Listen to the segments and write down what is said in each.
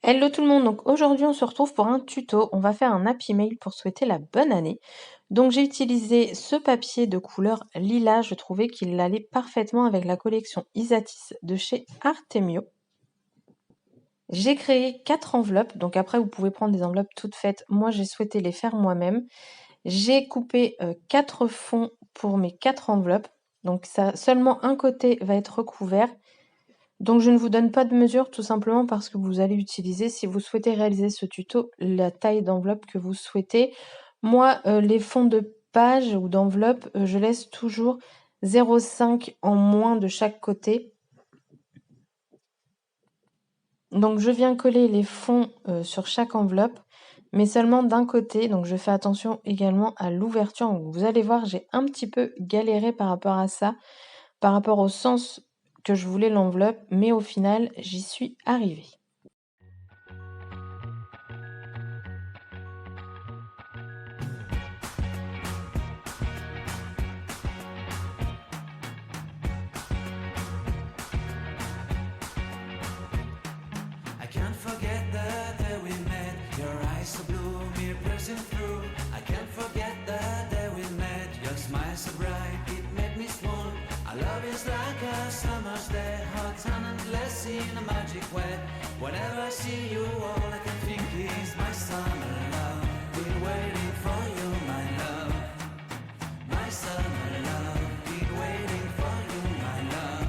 Hello tout le monde, donc aujourd'hui on se retrouve pour un tuto. On va faire un Happy Mail pour souhaiter la bonne année. Donc j'ai utilisé ce papier de couleur lilas, je trouvais qu'il allait parfaitement avec la collection Isatis de chez Artemio. J'ai créé 4 enveloppes, donc après vous pouvez prendre des enveloppes toutes faites. Moi j'ai souhaité les faire moi-même. J'ai coupé 4 fonds pour mes 4 enveloppes, donc ça, seulement un côté va être recouvert. Donc je ne vous donne pas de mesure tout simplement parce que vous allez utiliser, si vous souhaitez réaliser ce tuto, la taille d'enveloppe que vous souhaitez. Moi, les fonds de page ou d'enveloppe, je laisse toujours 0,5 en moins de chaque côté. Donc je viens coller les fonds sur chaque enveloppe, mais seulement d'un côté. Donc je fais attention également à l'ouverture. Vous allez voir, j'ai un petit peu galéré par rapport à ça, par rapport au sens que je voulais l'enveloppe, mais au final, j'y suis arrivée. I can't forget the day we met. Your eyes so blue, me piercing through. I can't forget the day we met. Your smile so bright, it made me swoon. Our love is like a summer's day, hot and endless in a magic way. Whenever I see you, all I can think is my summer love. Been waiting for you, my love. My summer love. Been waiting for you, my love.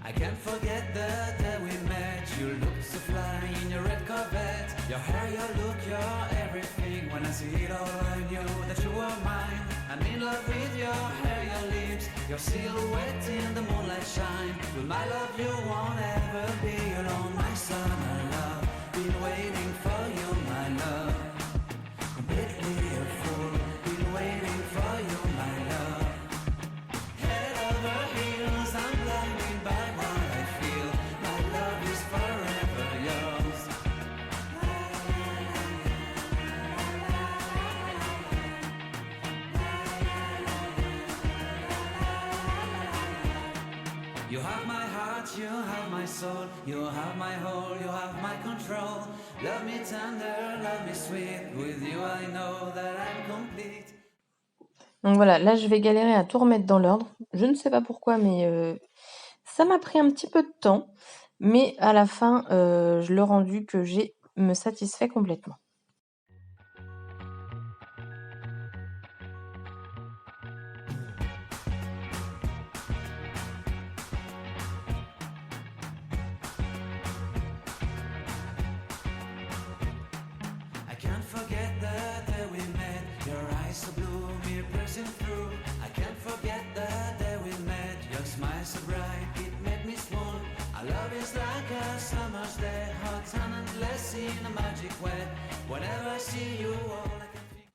I can't forget the day we met. You look so fly in your red Corvette. Your hair, your look, your everything. When I see it all, I knew that you were mine. I'm in love with your hair, your lips, your silhouette in the moonlight shine. With my love, you won't ever be alone. My summer love, been waiting for you, my love. Completely a fool, been waiting for you, my love. Head over heels, I'm blinded by what I feel. My love is forever yours. You have my heart, you have my soul, you have my whole, you have my control. Love me tender, love me sweet. With you I know that I'm complete. Donc voilà, là je vais galérer à tout remettre dans l'ordre. Je ne sais pas pourquoi, mais ça m'a pris un petit peu de temps. Mais à la fin, le rendu que j'ai me satisfait complètement. I can't forget the day we met. Your eyes so blue, me piercing through. I can't forget the day we met. Your smile so bright, it made me swoon. Our love is like a summer's day, hot and endless in a magic way. Whenever I see you, all I can think.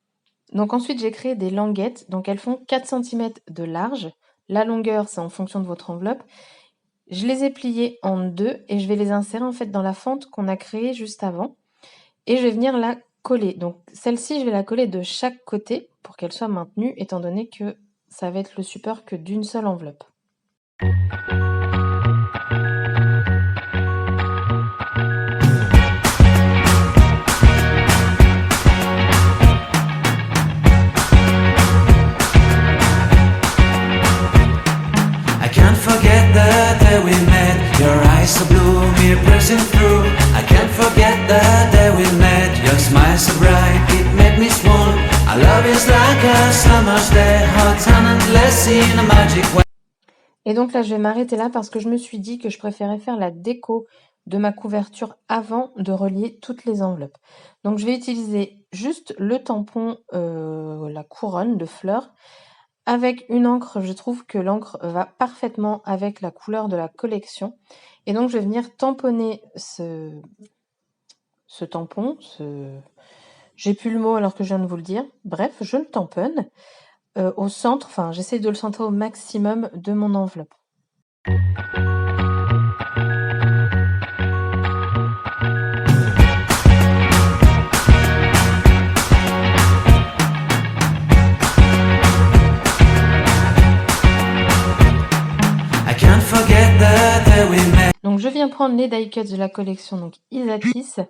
Donc ensuite, j'ai créé des languettes. Donc elles font 4 cm de large. La longueur, c'est en fonction de votre enveloppe. Je les ai pliées en deux et je vais les insérer en fait dans la fente qu'on a créée juste avant. Et je vais venir la coller. Donc celle-ci, je vais la coller de chaque côté pour qu'elle soit maintenue, étant donné que ça va être le support que d'une seule enveloppe. I can't forget the day we met. Your eyes so blue, me piercing through. I can't forget the day we met. Your smile so bright, it made me swoon. Our love is like a summer's day, hot and endless in a magic way. Et donc là, je vais m'arrêter là parce que je me suis dit que je préférais faire la déco de ma couverture avant de relier toutes les enveloppes. Donc je vais utiliser juste le tampon, la couronne de fleurs. Avec une encre, je trouve que l'encre va parfaitement avec la couleur de la collection. Et donc je vais venir tamponner ce tampon. J'ai plus le mot alors que je viens de vous le dire. Bref, je le tamponne au centre, enfin j'essaie de le centrer au maximum de mon enveloppe. Donc je viens prendre les die cuts de la collection donc Isatis.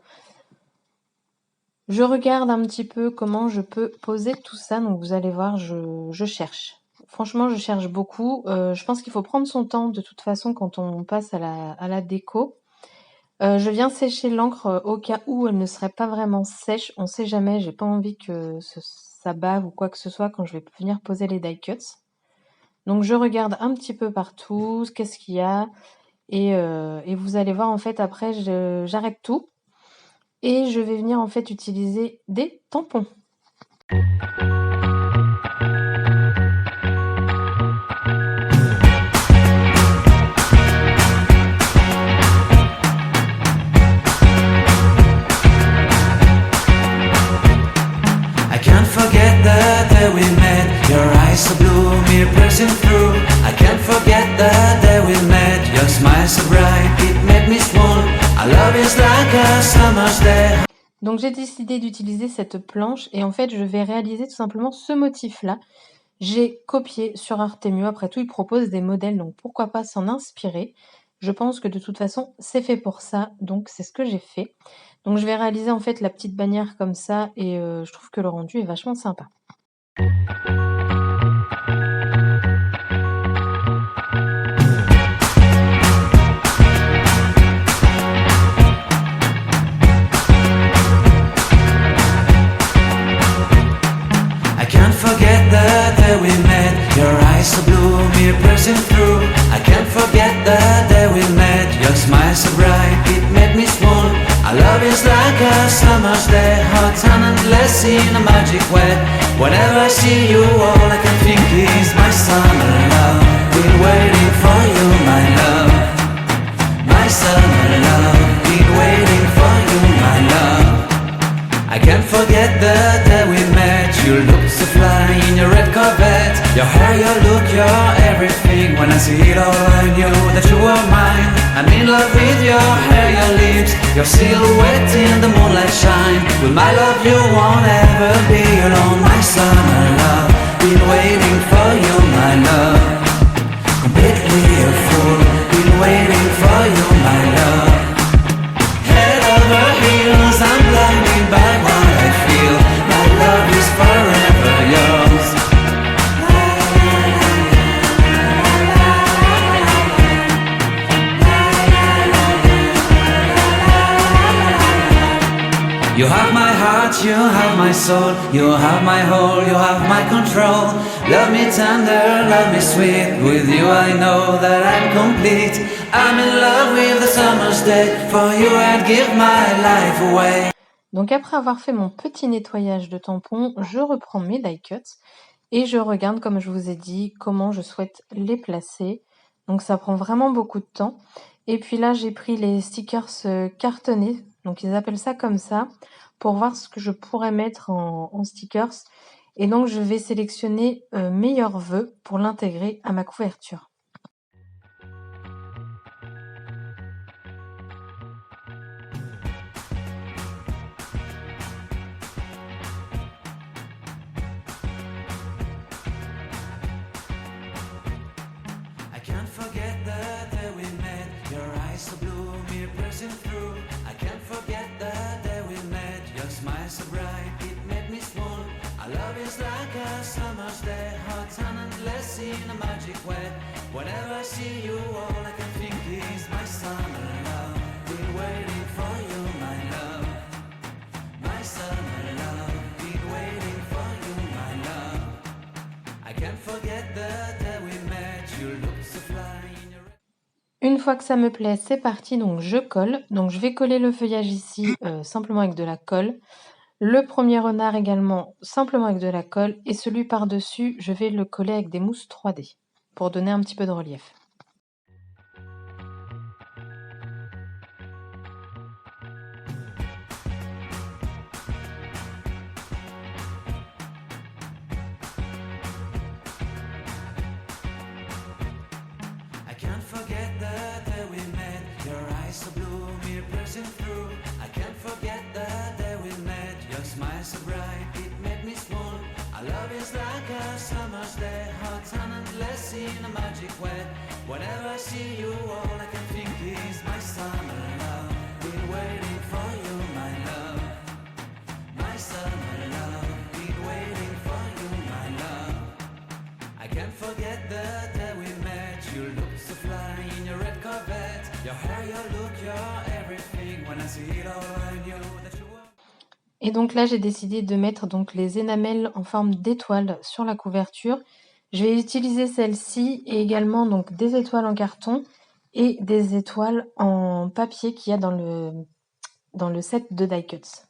Je regarde un petit peu comment je peux poser tout ça, donc vous allez voir, je cherche. Franchement, je cherche beaucoup. Je pense qu'il faut prendre son temps de toute façon quand on passe à la déco. Je viens sécher l'encre au cas où elle ne serait pas vraiment sèche. On sait jamais, j'ai pas envie que ça bave ou quoi que ce soit quand je vais venir poser les die cuts. Donc je regarde un petit peu partout, qu'est-ce qu'il y a. Et vous allez voir en fait après j'arrête tout. Et je vais venir en fait utiliser des tampons. I can't forget the day we met. Your eyes so blue, me piercing through. I can't forget the day we met. Your smile so bright, it made me swoon. Our love is like a summer's day. Donc j'ai décidé d'utiliser cette planche et en fait je vais réaliser tout simplement ce motif-là. J'ai copié sur Artemio, après tout ils proposent des modèles donc pourquoi pas s'en inspirer. Je pense que de toute façon c'est fait pour ça, donc c'est ce que j'ai fait. Donc je vais réaliser en fait la petite bannière comme ça et je trouve que le rendu est vachement sympa. I can't forget the day we met. Your eyes so blue, me piercing through. I can't forget the day we met. Your smile so bright, it made me swoon. Our love is like a summer's day, hot and endless in a magic way. Whenever I see you, all I can think is my summer love. Been waiting for you, my love. My summer love. Been waiting for you, my love. I can't forget the day we met. You looked so fly in your red Corvette. Your hair, your look, your everything. When I see it all, I knew that you were mine. I'm in love with your hair, your lips, your silhouette in the moonlight shine. With my love, you won't ever be alone. My summer love, been waiting for you, my love. Completely a fool, been waiting for you, my love. Head over heels, I'm blinded by what I feel. My love is forever yours. You have my heart, you have my soul. You have my whole, you have my control. Love me tender, love me sweet. With you I know that I'm complete. I'm in love with the summer's day. For you I'd give my life away. Donc après avoir fait mon petit nettoyage de tampons, je reprends mes die cuts et je regarde, comme je vous ai dit, comment je souhaite les placer. Donc ça prend vraiment beaucoup de temps. Et puis là, j'ai pris les stickers cartonnés, donc ils appellent ça comme ça, pour voir ce que je pourrais mettre en stickers. Et donc je vais sélectionner meilleurs vœux pour l'intégrer à ma couverture. I can't forget the day we met. Your eyes so blue, me piercing through. I can't forget the day we met. Your smile so bright, it made me swoon. Our love is like a summer's day, hot and endless in a magic way. Whenever I see you, all I can think is my summer love. Been waiting for you, my love. My summer love. Been waiting for you, my love. I can't forget the day we met. You look so fly in your... Une fois que ça me plaît, c'est parti, donc je colle. Donc je vais coller le feuillage ici simplement avec de la colle. Le premier renard également simplement avec de la colle. Et celui par-dessus, je vais le coller avec des mousses 3D pour donner un petit peu de relief. I can't forget the day we met. Your eyes so blue, me piercing through. I can't forget the day we met. Your smile so bright, it made me swoon. Our love is like a summer's day, hot and endless in a magic way. Whenever I see you, all I can think is my summer love. Been waiting for you, my love. My summer love. Been waiting for you, my love. I can't forget the day we met. You looked so fly in your red Corvette. Your hair, your look, your everything. When I see it all, I knew that you were. Et donc là, j'ai décidé de mettre donc les énamels en forme d'étoiles sur la couverture. Je vais utiliser celle-ci et également donc des étoiles en carton et des étoiles en papier qu'il y a dans le set de die cuts.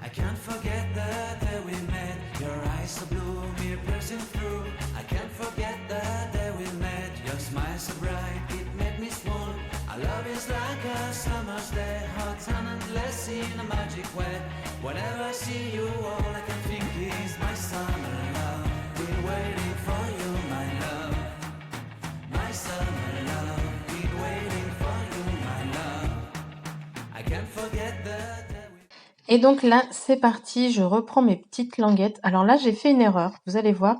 I can't forget the day we met. Your eyes so blue, me piercing through. I can't forget the day we met. Your smile so bright, it made me swoon. Our love is like a summer's day, hot and endless in a magic way. Whenever I see you, all I can think is my summer love. Been waiting for you, my love. My summer love. Been waiting for you, my love. I can't forget the day. Et donc là, c'est parti, je reprends mes petites languettes. Alors là, j'ai fait une erreur, vous allez voir.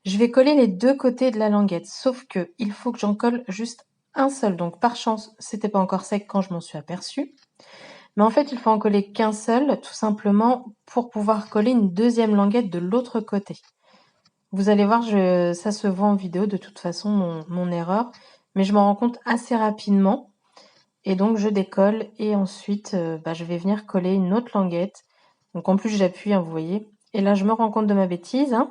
Je vais coller les deux côtés de la languette, sauf que il faut que j'en colle juste un seul. Donc par chance, c'était pas encore sec quand je m'en suis aperçue. Mais en fait, il faut en coller qu'un seul, tout simplement pour pouvoir coller une deuxième languette de l'autre côté. Vous allez voir, ça se voit en vidéo de toute façon, mon erreur. Mais je m'en rends compte assez rapidement. Et donc, je décolle et ensuite, je vais venir coller une autre languette. Donc, en plus, j'appuie, hein, vous voyez. Et là, je me rends compte de ma bêtise. Hein.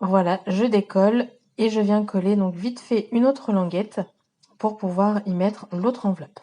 Voilà, je décolle et je viens coller donc vite fait une autre languette pour pouvoir y mettre l'autre enveloppe.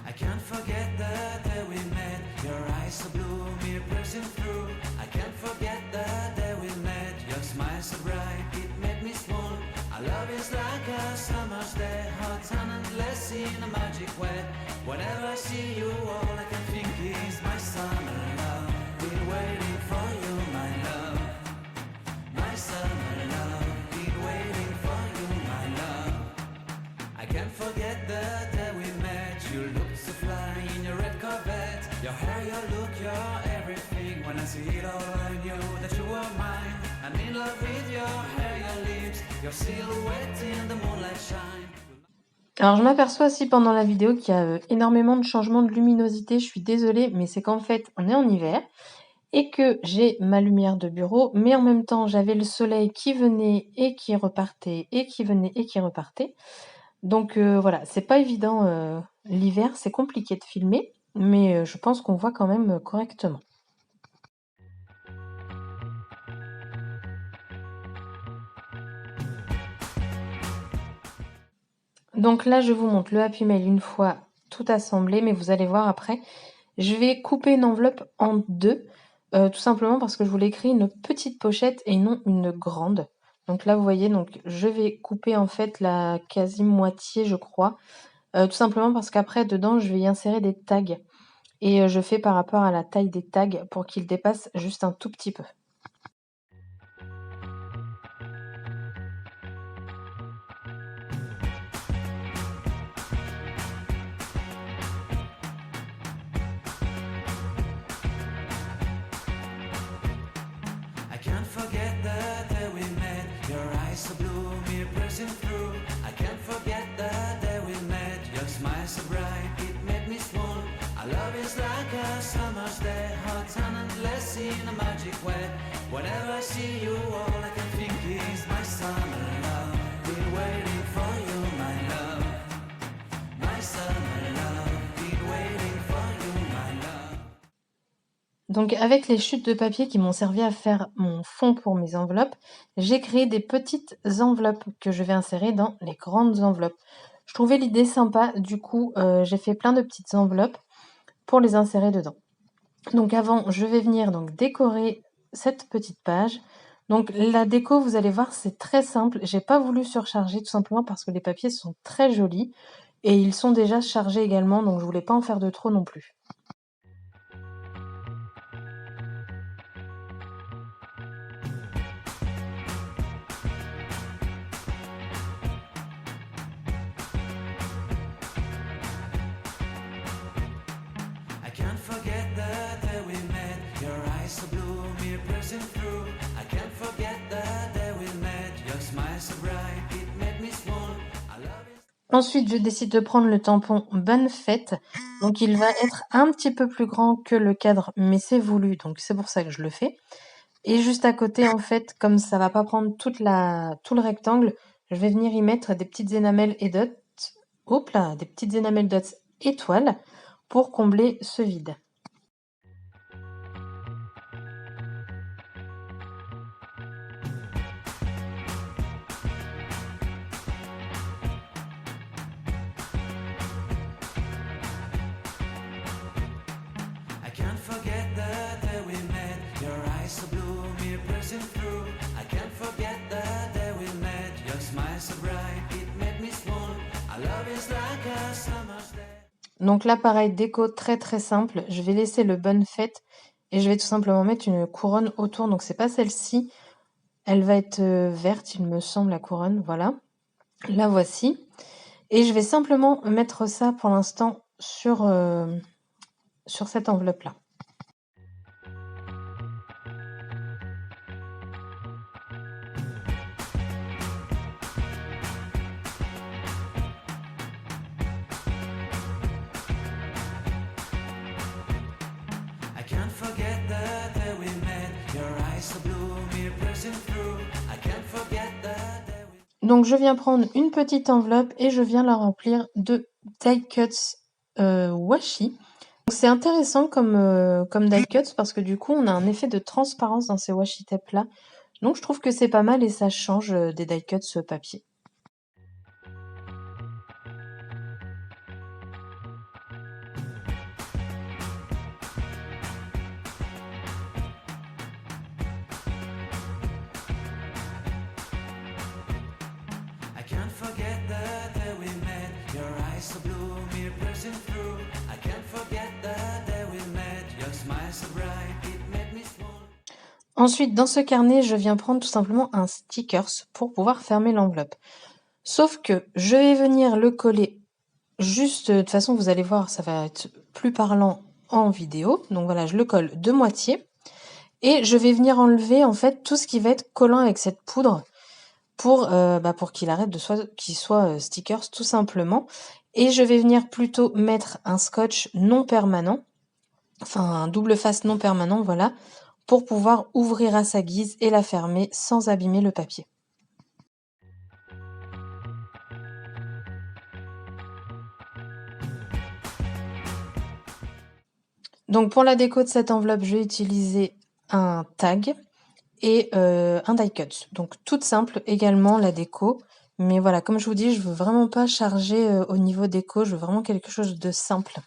I can't forget the day we met. Your eyes so blue, me piercing through. I can't forget the day we met. Your smile so bright, it made me swoon. Our love is like a summer's day, hot and endless in a magic way. Whenever I see you, all I can think is my summer love. Been waiting for you, my love. My summer love. Been waiting for you, my love. I can't forget the day we met. You looked so fly in your red Corvette. Your hair, your look, your everything. When I see it all, I knew that you were mine. I'm in love with your hair, your lips, your silhouette in the moonlight shine. Alors, je m'aperçois aussi pendant la vidéo qu'il y a énormément de changements de luminosité. Je suis désolée, mais c'est qu'en fait, on est en hiver et que j'ai ma lumière de bureau, mais en même temps, j'avais le soleil qui venait et qui repartait, et qui venait et qui repartait. Donc voilà, c'est pas évident, l'hiver, c'est compliqué de filmer, mais je pense qu'on voit quand même correctement. Donc là, je vous montre le Happy Mail une fois tout assemblé, mais vous allez voir après, je vais couper une enveloppe en deux, tout simplement parce que je voulais créer une petite pochette et non une grande. Donc là, vous voyez, donc je vais couper en fait la quasi-moitié, je crois, tout simplement parce qu'après, dedans, je vais y insérer des tags. Et je fais par rapport à la taille des tags pour qu'ils dépassent juste un tout petit peu. I can't forget the day we met. Your eyes so blue, me piercing through. I can't forget the day we met. Your smile so bright, it made me swoon. Our love is like a summer's day, hot and endless in a magic way. Whenever I see you, all I can think is my summer love. Been waiting for you, my love. My summer love. Been waiting for you, my love. Donc avec les chutes de papier qui m'ont servi à faire mon fond pour mes enveloppes, j'ai créé des petites enveloppes que je vais insérer dans les grandes enveloppes. Je trouvais l'idée sympa, du coup j'ai fait plein de petites enveloppes pour les insérer dedans. Donc avant, je vais venir donc décorer cette petite page. Donc la déco, vous allez voir, c'est très simple. J'ai pas voulu surcharger tout simplement parce que les papiers sont très jolis et ils sont déjà chargés également, donc je voulais pas en faire de trop non plus. I can't forget the day we met. Your eyes so blue, me piercing through. I can't forget the day we met. Your smile so bright, it made me swoon. I love it. Ensuite, je décide de prendre le tampon Bonne Fête. Donc il va être un petit peu plus grand que le cadre, mais c'est voulu, donc c'est pour ça que je le fais. Et juste à côté, en fait, comme ça va pas prendre tout le rectangle, je vais venir y mettre des petites énamelles et dots. Hop là, des petites énamelles dots étoiles pour combler ce vide. I can't forget the day we met. Your eyes so blue, me piercing through. I can't forget the day we met. Your smile so bright, it made me swoon. Our love is like a summer's day. Donc là, pareil, déco très très simple. Je vais laisser le Bonne Fête et je vais tout simplement mettre une couronne autour. Donc c'est pas celle-ci, elle va être verte, il me semble, la couronne. Voilà, la voici. Et je vais simplement mettre ça pour l'instant sur cette enveloppe-là. I can't forget the day we met. Your eyes so blue, me piercing through. I can't forget the day we Donc je viens prendre une petite enveloppe et je viens la remplir de die cuts washi. Donc c'est intéressant comme die cuts parce que du coup on a un effet de transparence dans ces washi tapes là. Donc je trouve que c'est pas mal et ça change des die cuts papier. I can't forget the day we met. Your eyes so blue, me piercing through. I can't forget the day we met. Your smile so bright, it made me swoon. Ensuite, dans ce carnet, je viens prendre tout simplement un stickers pour pouvoir fermer l'enveloppe. Sauf que je vais venir le coller juste, de toute façon, vous allez voir, ça va être plus parlant en vidéo. Donc voilà, je le colle de moitié. Et je vais venir enlever en fait tout ce qui va être collant avec cette poudre pour qu'il arrête qu'il soit stickers tout simplement. Et je vais venir plutôt mettre un scotch non permanent, enfin un double face non permanent, voilà, pour pouvoir ouvrir à sa guise et la fermer sans abîmer le papier. Donc pour la déco de cette enveloppe, je vais utiliser un tag et un die cut. Donc toute simple également la déco. Mais voilà, comme je vous dis, je veux vraiment pas charger au niveau déco, je veux vraiment quelque chose de simple.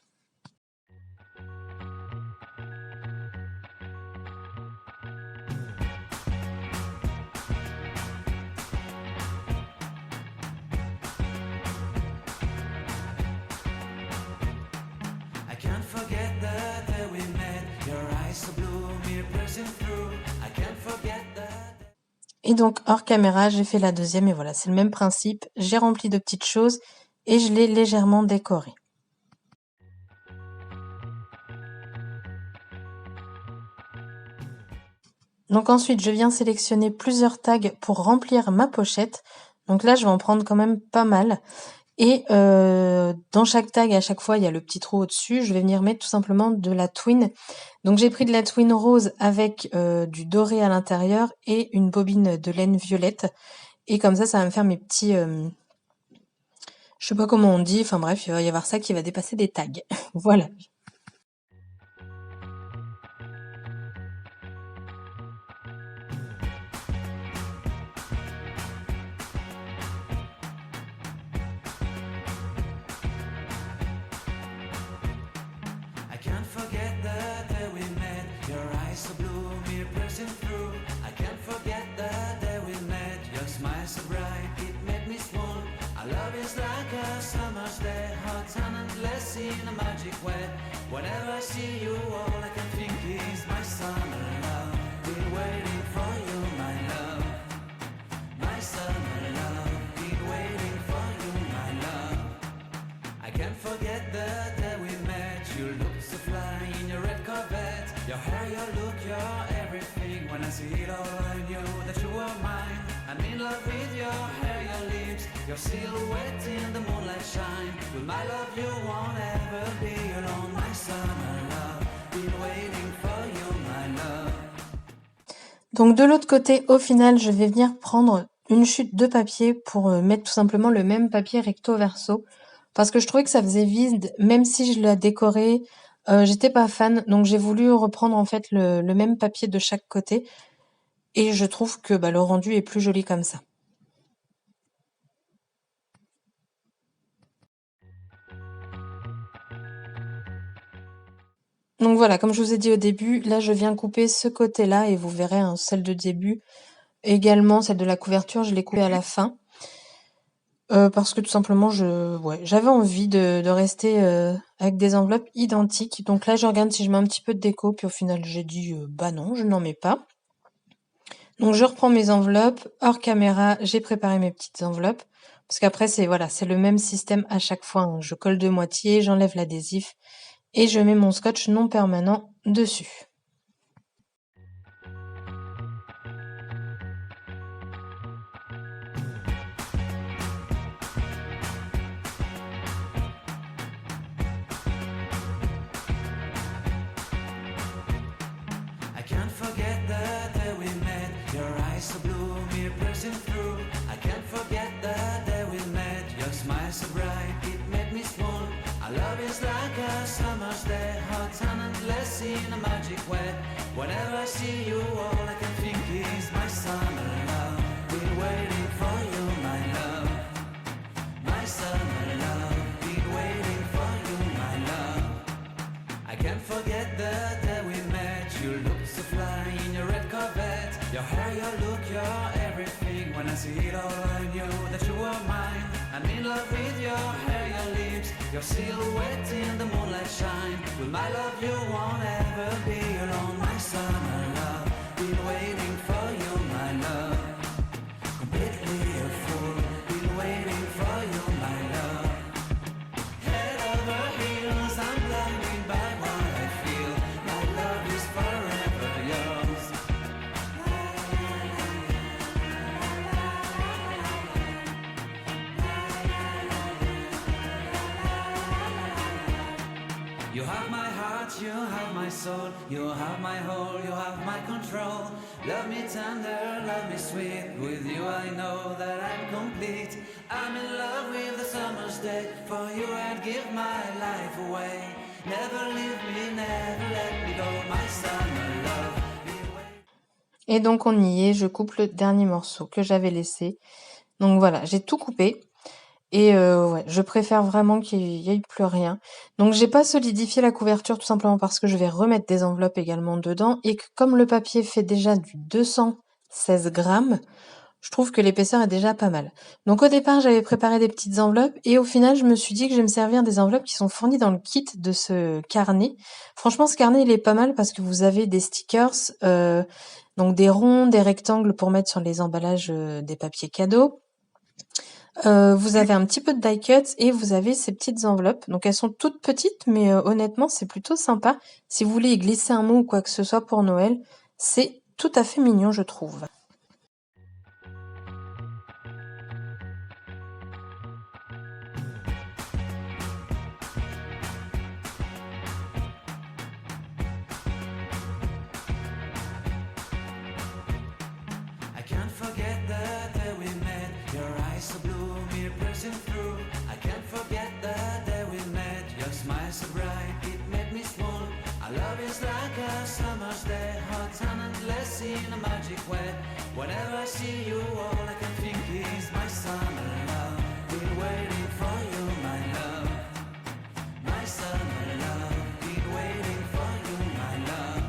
I can't forget the day we met. Your eyes so blue, me piercing through. I can't forget the day. Et donc hors caméra, j'ai fait la deuxième et voilà, c'est le même principe. J'ai rempli de petites choses et je l'ai légèrement décoré. Donc ensuite, je viens sélectionner plusieurs tags pour remplir ma pochette. Donc là, je vais en prendre quand même pas mal. Et dans chaque tag, à chaque fois, il y a le petit trou au-dessus. Je vais venir mettre tout simplement de la twine. Donc j'ai pris de la twine rose avec du doré à l'intérieur et une bobine de laine violette. Et comme ça va me faire mes petits... je sais pas comment on dit. Enfin bref, il va y avoir ça qui va dépasser des tags. Voilà. I can't forget the day we met. Your eyes so blue, me piercing through. I can't forget the magic wet. Whenever I see you, all I can think is my summer love. Been waiting for you, my love. My summer love. Been waiting for you, my love. I can't forget the day we met. You looked so fly in your red Corvette. Your hair, your look, your everything. When I see it all, I knew that you were mine. I'm in love with your hair, your lips, your silhouette in the moonlight shine. With my love, you won't ever be alone. My summer love, been waiting for you, my love. Donc de l'autre côté, au final, je vais venir prendre une chute de papier pour mettre tout simplement le même papier recto verso. Parce que je trouvais que ça faisait vide, même si je l'ai décoré, j'étais pas fan. Donc j'ai voulu reprendre en fait le même papier de chaque côté. Et je trouve que le rendu est plus joli comme ça. Donc voilà, comme je vous ai dit au début, là je viens couper ce côté-là et vous verrez celle de début. Également celle de la couverture, je l'ai coupée à la fin. Parce que tout simplement j'avais envie de rester avec des enveloppes identiques. Donc là je regarde si je mets un petit peu de déco, puis au final j'ai dit non, je n'en mets pas. Donc je reprends mes enveloppes, hors caméra, j'ai préparé mes petites enveloppes. Parce qu'après c'est le même système à chaque fois, hein. Je colle de moitié, j'enlève l'adhésif et je mets mon scotch non permanent dessus. I can't forget the day we met. Your eyes so blue, me piercing through. I can't forget the day we met. Your smile so bright, it made me swoon. Our love is like a summer's day, hot and endless in a magic way. Whenever I see you, all I can think is my summer love. Been waiting for you, my love. My summer love. Been waiting for you, my love. I can't forget the day we met. You looked so fly in your red Corvette. Your hair, your look, your everything. When I see it all, I knew that you were mine. I'm in love with your hair, your lips, your silhouette in the moonlight shine. With my love, you won't ever be alone. My summer love, been waiting for you, my love. Completely a fool, been waiting for you, my love. Head over heels, I'm blinded by what I feel. My love is forever yours. You have my heart, you have my soul, you have my whole, you have my control. Love me tender, love me sweet. With you I know that I'm complete. I'm in love with the summer's day. For you I'd give my life away. Never leave me, never let me go. My summer love. Et donc on y est, je coupe le dernier morceau que j'avais laissé. Donc voilà, j'ai tout coupé. Et je préfère vraiment qu'il y ait plus rien. Donc j'ai pas solidifié la couverture tout simplement parce que je vais remettre des enveloppes également dedans et que comme le papier fait déjà du 216 grammes, je trouve que l'épaisseur est déjà pas mal. Donc au départ, j'avais préparé des petites enveloppes et au final, je me suis dit que je vais me servir des enveloppes qui sont fournies dans le kit de ce carnet. Franchement, ce carnet, il est pas mal parce que vous avez des stickers, donc des ronds, des rectangles pour mettre sur les emballages des papiers cadeaux. Vous avez un petit peu de die cut et vous avez ces petites enveloppes. Donc elles sont toutes petites, mais honnêtement, c'est plutôt sympa. Si vous voulez y glisser un mot ou quoi que ce soit pour Noël, c'est tout à fait mignon, je trouve. I can't forget the day we met. Your eyes so blue, me piercing through. I can't forget the day we met. Your smile so bright, it made me swoon. Our love is like a summer's day, hot and endless in a magic way. Whenever I see you, all I can think is my summer love. Been waiting for you, my love. My summer love. Been waiting for you, my love.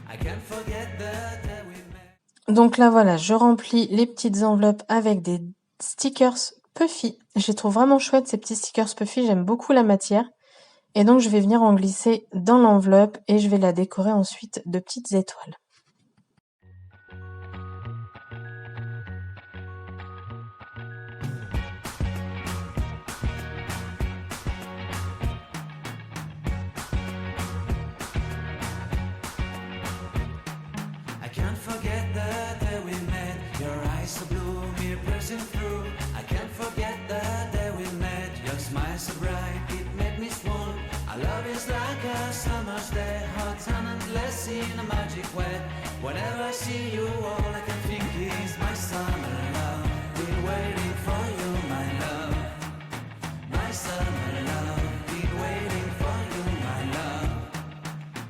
I can't forget the day we met. Donc là, voilà, je remplis les petites enveloppes avec des stickers Puffy. Je les trouve vraiment chouettes, ces petits stickers Puffy. J'aime beaucoup la matière. Et donc je vais venir en glisser dans l'enveloppe et je vais la décorer ensuite de petites étoiles. I can't forget the day we met. Your eyes so blue, me piercing through. I can't forget the day we met. Your smile so bright, it made me swoon. Our love is like a summer's day, hot and endless in a magic way. Whenever I see you, all I can think is my summer love. Been waiting for you, my love. My summer love. Been waiting for you, my love.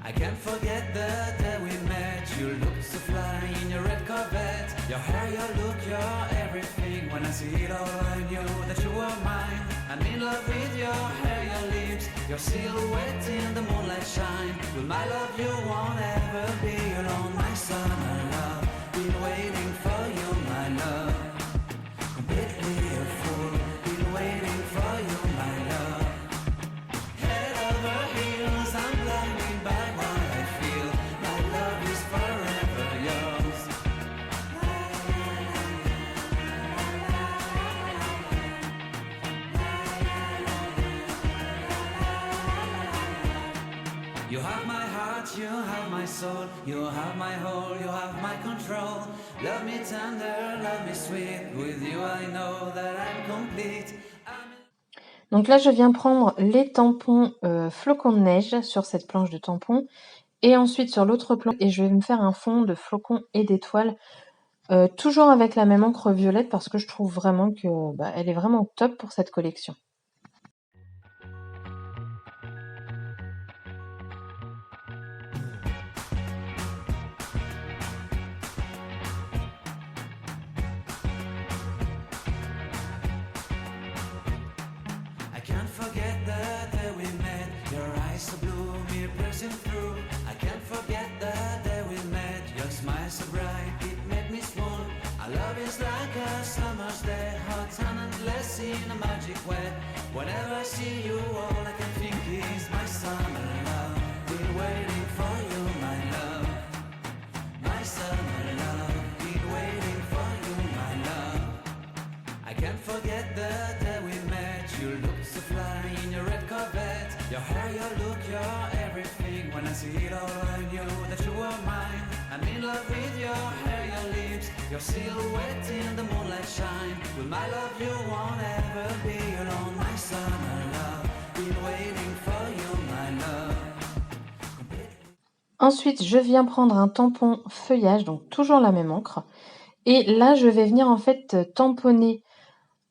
I can't forget the day we met. You looked so fly in your red Corvette. Your hair, your look, your everything. When I see it all, I knew that you were mine. I'm in love with your hair, your lips, your silhouette in the moonlight shine. With my love, you won't ever be alone. My summer love, been waiting for you, my love. Completely a fool, been waiting for you, my love. Head over heels, I'm blinded by what I feel. My love is forever yours. You have my heart, you have my soul, you have my whole, you have my control. Love me tender, love me sweet. With you I know that I'm complete. Donc là, je viens prendre les tampons flocons de neige sur cette planche de tampons et ensuite sur l'autre planche et je vais me faire un fond de flocons et d'étoiles toujours avec la même encre violette parce que je trouve vraiment que elle est vraiment top pour cette collection. I can't forget the day we met. Your eyes so blue, me piercing through. I can't forget the day we met. Your smile so bright, it made me swoon. Our love is like a summer's day, hot and endless in a magic way. Whenever I see you, all I can think is my summer love. Been waiting for you, my love. My summer love. Been waiting for you, my love. I can't forget the day we met. You looked so fly in your red Corvette. Your hair, your look, your everything. When I see it all, I knew that you were mine. I'm in love with your hair, your lips, your silhouette in the moonlight shine. With my love, you won't ever be alone. My summer love, been waiting for you, my love. Ensuite, je viens prendre un tampon feuillage, donc toujours la même encre. Et là, je vais venir en fait tamponner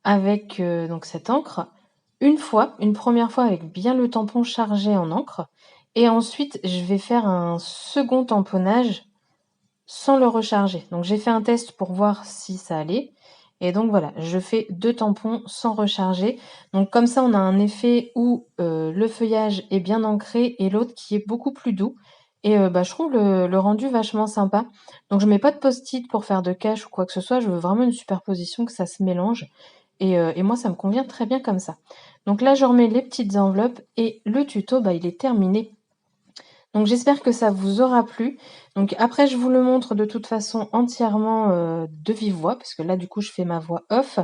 avec donc cette encre une première fois avec bien le tampon chargé en encre. Et ensuite, je vais faire un second tamponnage sans le recharger. Donc j'ai fait un test pour voir si ça allait. Et donc voilà, je fais 2 tampons sans recharger. Donc comme ça, on a un effet où le feuillage est bien ancré et l'autre qui est beaucoup plus doux. Et je trouve le rendu vachement sympa. Donc je mets pas de post-it pour faire de cache ou quoi que ce soit. Je veux vraiment une superposition, que ça se mélange. Et moi, ça me convient très bien comme ça. Donc là, je remets les petites enveloppes et le tuto, il est terminé. Donc j'espère que ça vous aura plu. Donc après, je vous le montre de toute façon entièrement de vive voix, parce que là, du coup, je fais ma voix off.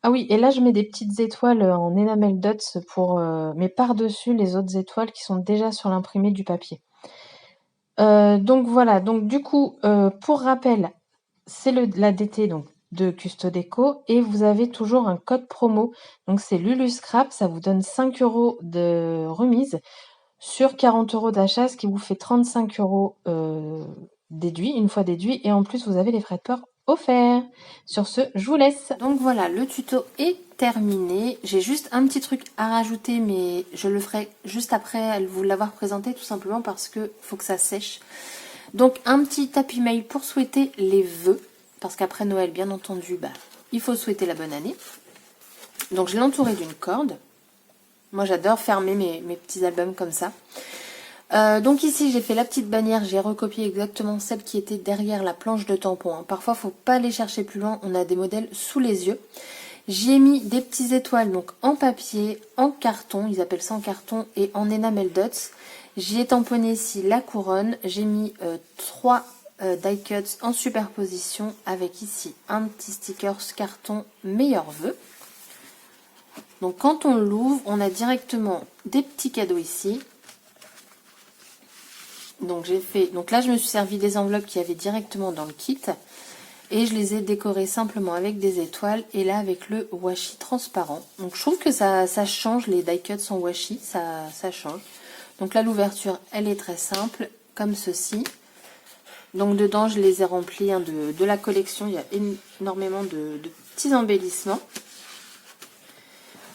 Ah oui, et là, je mets des petites étoiles en enamel dots mais par-dessus les autres étoiles qui sont déjà sur l'imprimé du papier. Donc voilà, donc du coup, pour rappel, c'est la DT donc, de Custodeco et vous avez toujours un code promo. Donc c'est LuluScrap, ça vous donne 5 € de remise sur 40 € d'achat, ce qui vous fait 35 € déduits, une fois déduit, et en plus vous avez les frais de port offerts. Sur ce, je vous laisse. Donc voilà, le tuto est terminé. J'ai juste un petit truc à rajouter, mais je le ferai juste après vous l'avoir présenté, tout simplement parce que faut que ça sèche. Donc un petit tapis mail pour souhaiter les vœux, parce qu'après Noël, bien entendu, il faut souhaiter la bonne année. Donc je l'ai entouré d'une corde. Moi j'adore fermer mes petits albums comme ça. Donc ici j'ai fait la petite bannière, j'ai recopié exactement celle qui était derrière la planche de tampon. Parfois il ne faut pas aller chercher plus loin, on a des modèles sous les yeux. J'y ai mis des petites étoiles donc en papier, en carton, ils appellent ça en carton, et en enamel dots. J'y ai tamponné ici la couronne. J'ai mis 3 die cuts en superposition avec ici un petit sticker carton meilleurs vœux. Donc quand on l'ouvre, on a directement des petits cadeaux ici. Donc là je me suis servi des enveloppes qu'il y avait directement dans le kit. Et je les ai décorées simplement avec des étoiles et là avec le washi transparent. Donc je trouve que ça change, les die cuts en washi, ça change. Donc là l'ouverture elle est très simple, comme ceci. Donc dedans je les ai remplis de la collection, il y a énormément de petits embellissements.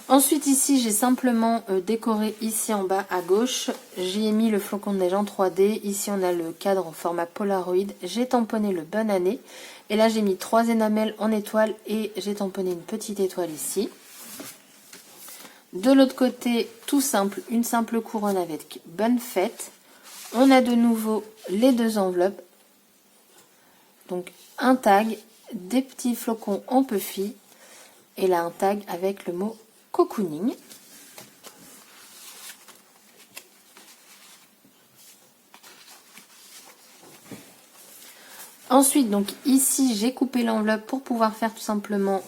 Ensuite ici j'ai simplement décoré ici en bas à gauche, j'y ai mis le flocon de neige en 3D, ici on a le cadre en format Polaroid, j'ai tamponné le bonne année et là j'ai mis 3 énamels en étoile et j'ai tamponné une petite étoile ici. De l'autre côté tout simple, une simple couronne avec bonne fête, on a de nouveau les 2 enveloppes, donc un tag, des petits flocons en puffy et là un tag avec le mot cocooning. Ensuite, donc ici, j'ai coupé l'enveloppe pour pouvoir faire tout simplement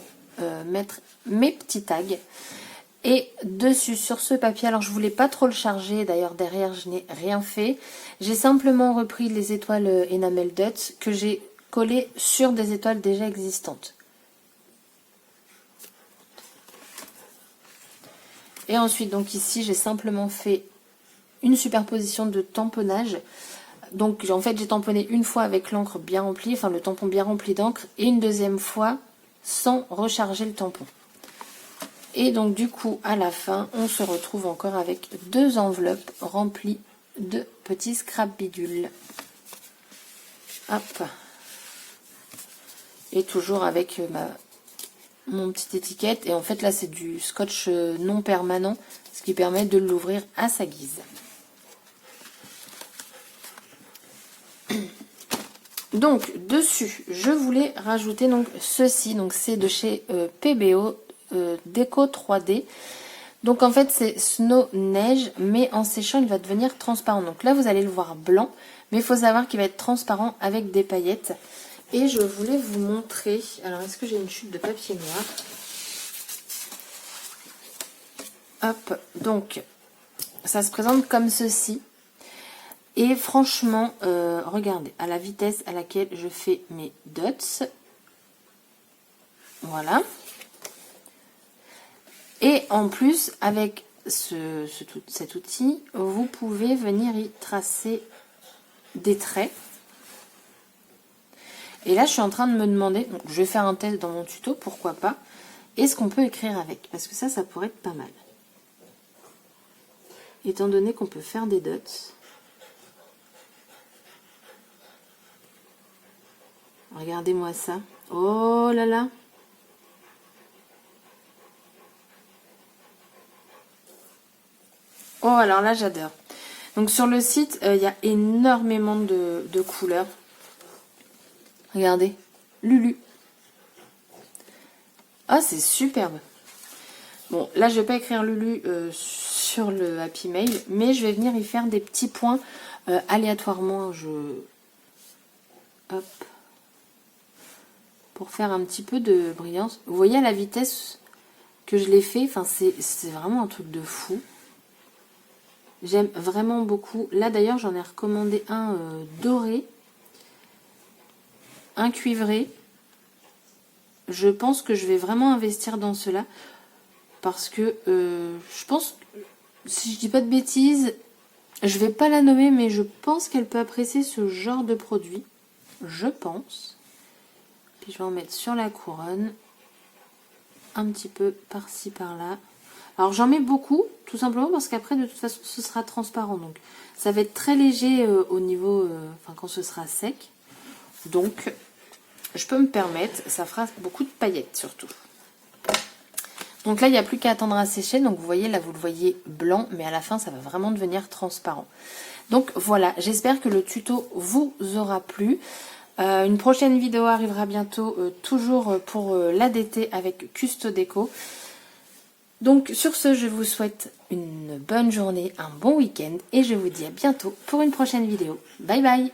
mettre mes petits tags. Et dessus, sur ce papier, alors je voulais pas trop le charger, d'ailleurs derrière, je n'ai rien fait. J'ai simplement repris les étoiles Enamel Dots que j'ai collées sur des étoiles déjà existantes. Et ensuite, donc ici, j'ai simplement fait une superposition de tamponnage. Donc, en fait, j'ai tamponné une fois avec l'encre bien remplie, enfin le tampon bien rempli d'encre, et une deuxième fois sans recharger le tampon. Et donc, du coup, à la fin, on se retrouve encore avec 2 enveloppes remplies de petits scrap bidules. Hop. Et toujours avec mon petite étiquette, et en fait là c'est du scotch non permanent, ce qui permet de l'ouvrir à sa guise. Donc dessus je voulais rajouter donc ceci, donc c'est de chez PBO Déco 3D. Donc en fait c'est Snow Neige, mais en séchant il va devenir transparent. Donc là vous allez le voir blanc, mais il faut savoir qu'il va être transparent avec des paillettes. Et je voulais vous montrer, alors est-ce que j'ai une chute de papier noir? Hop, donc ça se présente comme ceci. Et franchement, regardez, à la vitesse à laquelle je fais mes dots. Voilà. Et en plus, avec cet outil, vous pouvez venir y tracer des traits. Et là, je suis en train de me demander, donc je vais faire un test dans mon tuto, pourquoi pas, est-ce qu'on peut écrire avec? Parce que ça pourrait être pas mal. Étant donné qu'on peut faire des dots. Regardez-moi ça. Oh là là. Oh, alors là, j'adore. Donc sur le site, il y a énormément de couleurs. Regardez, Lulu. Ah, c'est superbe. Bon, là, je vais pas écrire Lulu sur le Happy Mail, mais je vais venir y faire des petits points aléatoirement. Hop. Pour faire un petit peu de brillance. Vous voyez à la vitesse que je l'ai fait, enfin, c'est vraiment un truc de fou. J'aime vraiment beaucoup. Là, d'ailleurs, j'en ai recommandé un doré. Un cuivré. Je pense que je vais vraiment investir dans cela parce que je pense, si je dis pas de bêtises, je vais pas la nommer, mais je pense qu'elle peut apprécier ce genre de produit. Je pense. Puis je vais en mettre sur la couronne, un petit peu par-ci par-là. Alors j'en mets beaucoup, tout simplement parce qu'après de toute façon ce sera transparent, donc ça va être très léger au niveau, enfin quand ce sera sec. Donc je peux me permettre, ça fera beaucoup de paillettes surtout. Donc là, il n'y a plus qu'à attendre à sécher. Donc vous voyez, là, vous le voyez blanc, mais à la fin, ça va vraiment devenir transparent. Donc voilà, j'espère que le tuto vous aura plu. Une prochaine vidéo arrivera bientôt, toujours pour l'ADT avec Custo Déco. Donc sur ce, je vous souhaite une bonne journée, un bon week-end et je vous dis à bientôt pour une prochaine vidéo. Bye bye!